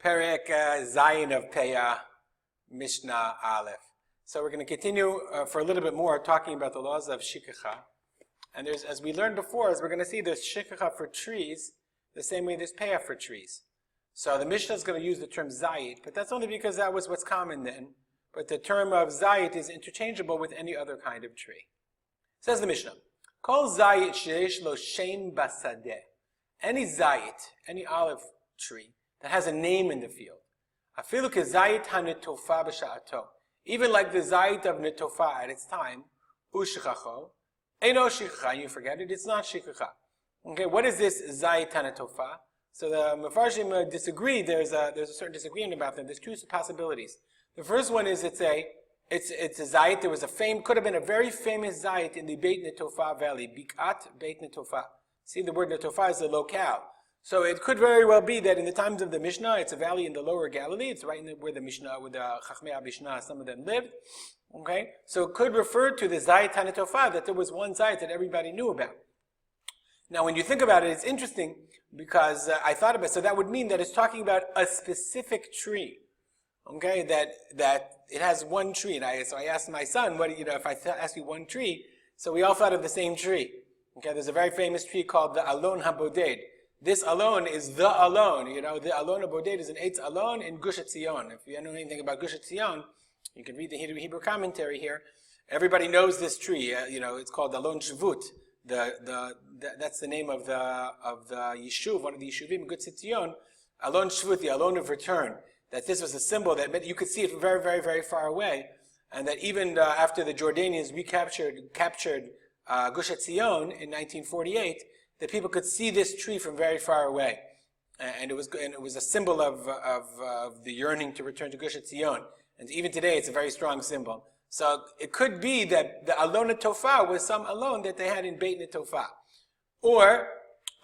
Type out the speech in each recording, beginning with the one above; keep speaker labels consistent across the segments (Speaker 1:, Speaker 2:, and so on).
Speaker 1: Perek Zayin of Peah, Mishnah Aleph. So we're going to continue for a little bit more talking about the laws of Shikechah. And there's, as we learned before, as we're going to see, there's Shikechah for trees, the same way there's Peah for trees. So the Mishnah is going to use the term Zayit, but that's only because that was what's common then. But the term of Zayit is interchangeable with any other kind of tree. Says the Mishnah, Kol Zayit sheyesh lo shem basadeh. Any Zayit, any olive tree that has a name in the field. Afilu kezayit hanetofa b'sha'ato. Even like the Zayit of Netofa at its time, Ushikacho, Eino Shikechah, you forget it, it's not Shikechah. Okay, what is this Zayit hanetofa? So the Mefarshim disagree, there's a certain disagreement about them. There's two possibilities. The first one is it's a Zayit, there was could have been a very famous Zayit in the Beit Netofa valley, Bikat Beit Netofa. See, the word Netofa is a locale. So it could very well be that in the times of the Mishnah, it's a valley in the lower Galilee. It's right where the Mishnah, where the Chachmei Mishnah, some of them lived. Okay, so it could refer to the Zayit HaNetofa, that there was one Zayit that everybody knew about. Now, when you think about it, it's interesting because I thought about it. So that would mean that it's talking about a specific tree. Okay, that it has one tree. And so I asked my son, if I ask you one tree, so we all thought of the same tree. Okay, there's a very famous tree called the Alon HaBoded. This alone is the alone. The Alon HaBoded is an Eitz Alon in Gush Etzion. If you know anything about Gush Etzion, you can read the Hebrew commentary here. Everybody knows this tree. It's called Alon Shvut. That's the name of the Yishuv, one of the Yishuvim in Gush Etzion. Alon Shvut, the Alon of Return. That this was a symbol that meant you could see it from very, very, very far away, and that even after the Jordanians captured Gush Etzion in 1948. That people could see this tree from very far away, and it was a symbol of the yearning to return to Gush Etzion. And even today, it's a very strong symbol. So it could be that the Alon Netofa was some alon that they had in Beit Netofa, or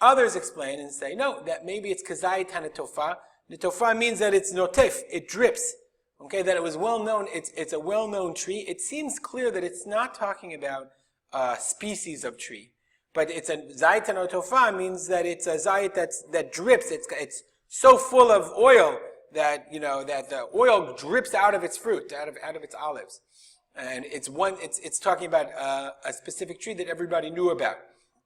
Speaker 1: others explain and say no, that maybe it's Kazayit HaNetofa. Netofa means that it's notef, it drips. Okay, that it was well known. It's a well known tree. It seems clear that it's not talking about species of tree. But it's a Zayit HaNetofa means that it's a Zayit that drips. It's so full of oil that that the oil drips out of its fruit, out of its olives, and it's talking about a specific tree that everybody knew about.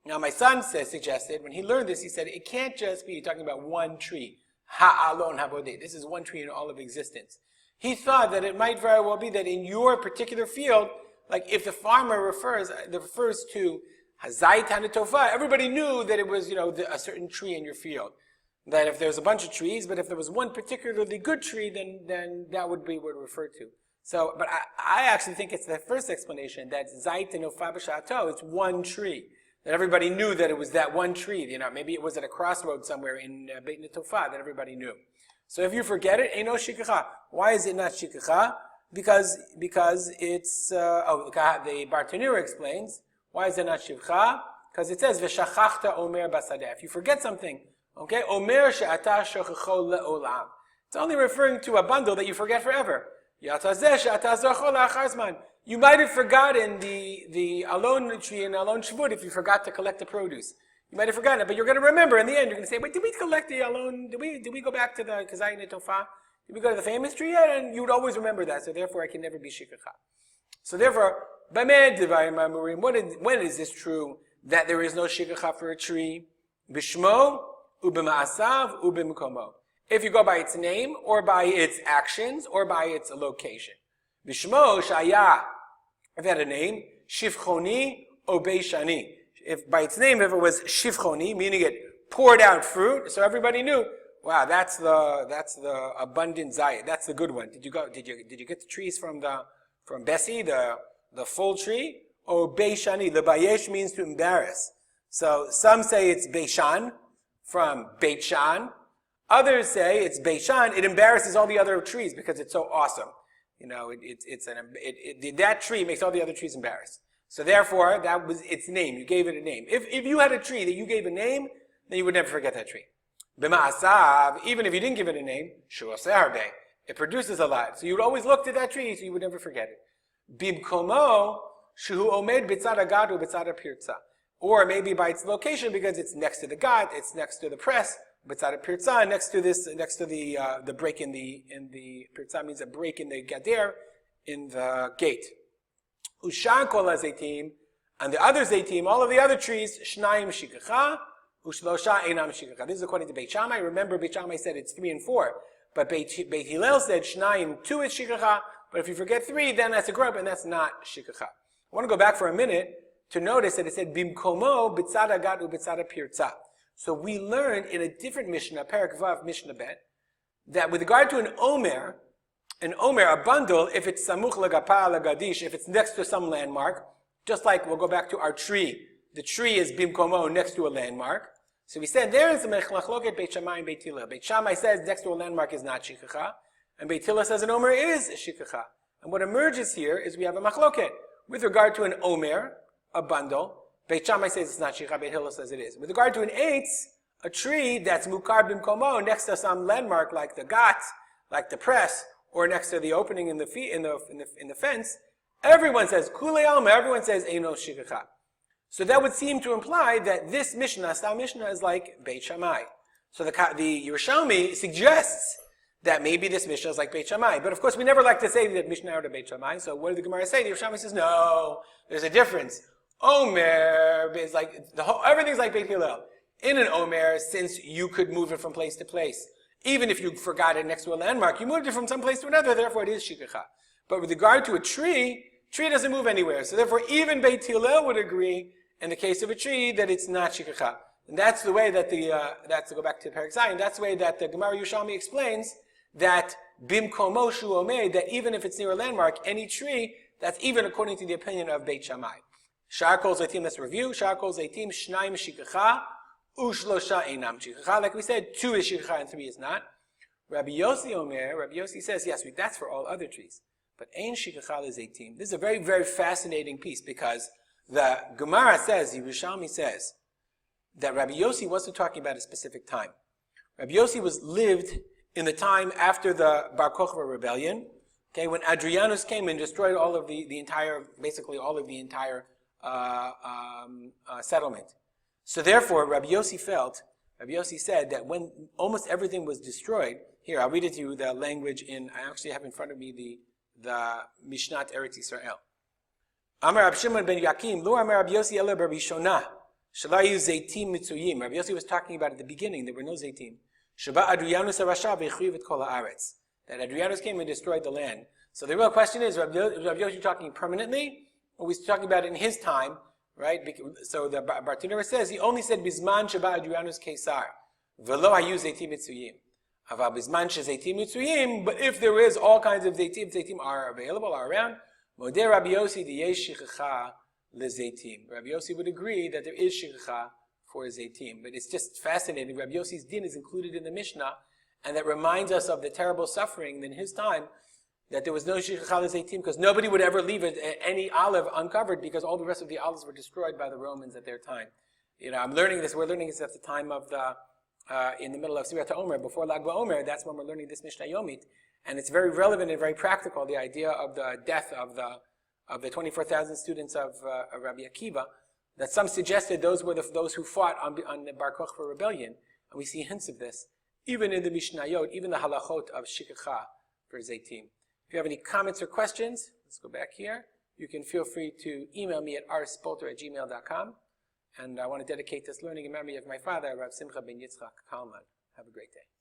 Speaker 1: Now my son suggested when he learned this, he said it can't just be talking about one tree. Ha'alon HaBoded. This is one tree in all of existence. He thought that it might very well be that in your particular field, like if the farmer refers to Zayit HaNetofa, everybody knew that it was, a certain tree in your field. That if there's a bunch of trees, but if there was one particularly good tree, then that would be what it referred to. So, but I actually think it's the first explanation, that Zayit HaNetofa b'sha'ato, it's one tree. That everybody knew that it was that one tree. Maybe it was at a crossroad somewhere in Beit Netofa that everybody knew. So if you forget it, Eino Shikechah. Why is it not Shikechah? Because it's, the Bartanura explains, why is it not Shikechah? Because it says, V'shachachta omer basadeh. If you forget something, okay, omer she'ata shochecho le'olam. It's only referring to a bundle that you forget forever. Yatazeh she'ata zocho la'achar zman. You might have forgotten the alon tree and alon shvut if you forgot to collect the produce. You might have forgotten it, but you're going to remember in the end. You're going to say, wait, did we collect the alon? Did we go back to the Kazayit Netofa? Did we go to the famous tree yet? And you would always remember that, so therefore I can never be Shikechah. So therefore, when is this true that there is no Shikechah for a tree? Bishmo, ubima'asav, ubimkomo. If you go by its name, or by its actions, or by its location. Bishmo, shaya, if it had a name, shivchoni, obeishani. If by its name, if it was shivchoni, meaning it poured out fruit, so everybody knew, wow, that's the abundant Zayit, that's the good one. Did you get the trees from Bessie, the full tree? Or Beishani, the Bayesh means to embarrass. So some say it's Beishan, from Beit Shan. Others say it's Beishan, it embarrasses all the other trees because it's so awesome. That tree makes all the other trees embarrassed. So therefore, that was its name. You gave it a name. If you had a tree that you gave a name, then you would never forget that tree. B'ma'asav, even if you didn't give it a name, shu'oseh harbeh, it produces a lot. So you would always look to that tree, so you would never forget it. Bimkomo, shuhu omed b'tzad agad u'b'tzad pirza. Or maybe by its location, because it's next to the gad, it's next to the press, B'tzad pirza, next to the break in the pirza means a break in the gader, in the gate. Ushar kol hazeitim, and the other zeitim, all of the other trees, shnayim shikechah, ushlosha einam shikechah. This is according to Beit Shammai. Remember, Beit Shammai said it's 3 and 4, but Beit Hillel said shnayim 2 is shikechah. But if you forget 3, then that's a grub, and that's not shikechah. I want to go back for a minute to notice that it said bimkomo b'tzad agat u'b'tzad pirza. So we learned in a different Mishnah, Perek Vav Mishnah Bet, that with regard to an omer, a bundle, if it's samuch l'gapa l'gadish, if it's next to some landmark, just like we'll go back to our tree, the tree is bimkomo next to a landmark. So we said there is a mechlachloket Beit Shammai and Beit Hillel. Beit Shammai says next to a landmark is not shikechah, and Beit Hillel says an omer is shikechah. And what emerges here is we have a machloket with regard to an omer, a bundle. Beit Shammai says it's not shikechah, Beit Hillel says it is. With regard to an eitz, a tree that's mukar bimkomo next to some landmark like the gat, like the press, or next to the opening in the fence, everyone says kulei alma. Everyone says eino shikechah. So that would seem to imply that this Mishnah, style Mishnah, is like Beit Shammai. So the Yerushalmi suggests that maybe this Mishnah is like Beit Shammai. But of course, we never like to say that Mishnah are to Beit Shammai. So what did the Gemara say? The Yerushalmi says no. There's a difference. Omer is like everything's like Beit Hillel. In an Omer, since you could move it from place to place, even if you forgot it next to a landmark, you moved it from some place to another. Therefore, it is shikechah. But with regard to a tree doesn't move anywhere. So therefore, even Beit Hillel would agree in the case of a tree that it's not shikechah. And that's the way that that's to go back to Perek Zayin. That's the way that the Gemara Yerushalmi explains that bimkomo shu omer, that even if it's near a landmark, any tree, that's even according to the opinion of Beit Shammai. Shar kol zeitim, let's review. Shar kol zeitim, shnayim shikechah, ushlosha einam shikechah. Like we said, 2 is shikechah and 3 is not. Rabbi Yossi says, yes, that's for all other trees. But ein shikechah zeitim. This is a very, very fascinating piece because the Gemara says, Yerushalmi says, that Rabbi Yossi wasn't talking about a specific time. Rabbi Yossi lived in the time after the Bar Kokhba rebellion, okay, when Adrianus came and destroyed all of the entire settlement. So therefore, Rabbi Yossi said that when almost everything was destroyed, here, I'll read it to you, the language I actually have in front of me the Mishnat Eretz Yisrael. Amar Rab Shimon ben Yakim, Lo Amar Rabbi Yossi Ela Barishonah, Shalayu Zeitim Mitzuyim. Rabbi Yossi was talking about at the beginning, there were no Zeitim. Shaba Adrianus Arasha v'chriv et kol haaretz. That Adrianus came and destroyed the land. So the real question is, Rabbi Yossi talking permanently, or was talking about in his time, right? So the Bartanura says, he only said, Bizman Shaba Adrianus Kesar, V'lo hayu Zeitim Mitzuyim. Aval Bizman she Zeitim Mitzuyim, but if there is all kinds of Zeitim are available, are around, Modeh Rabbi Yossi diyesh shichecha lezeitim. Rabbi Yossi would agree that there is shikechah for zeitim. But it's just fascinating. Rabbi Yossi's din is included in the Mishnah, and that reminds us of the terrible suffering in his time, that there was no shikechah lezeitim, because nobody would ever leave any olive uncovered, because all the rest of the olives were destroyed by the Romans at their time. We're learning this at the time of in the middle of Sirata Omer, before Lag BaOmer, that's when we're learning this Mishnah Yomit. And it's very relevant and very practical, the idea of the death of the 24,000 students of Rabbi Akiva, that some suggested those were those who fought on the Bar Kokhba rebellion. And we see hints of this, even in the Mishnayot, even the halachot of Shikechah for Zeitim. If you have any comments or questions, let's go back here. You can feel free to email me at rspolter@gmail.com. And I want to dedicate this learning in memory of my father, Harav Simcha ben Yitzchak Kalman. Have a great day.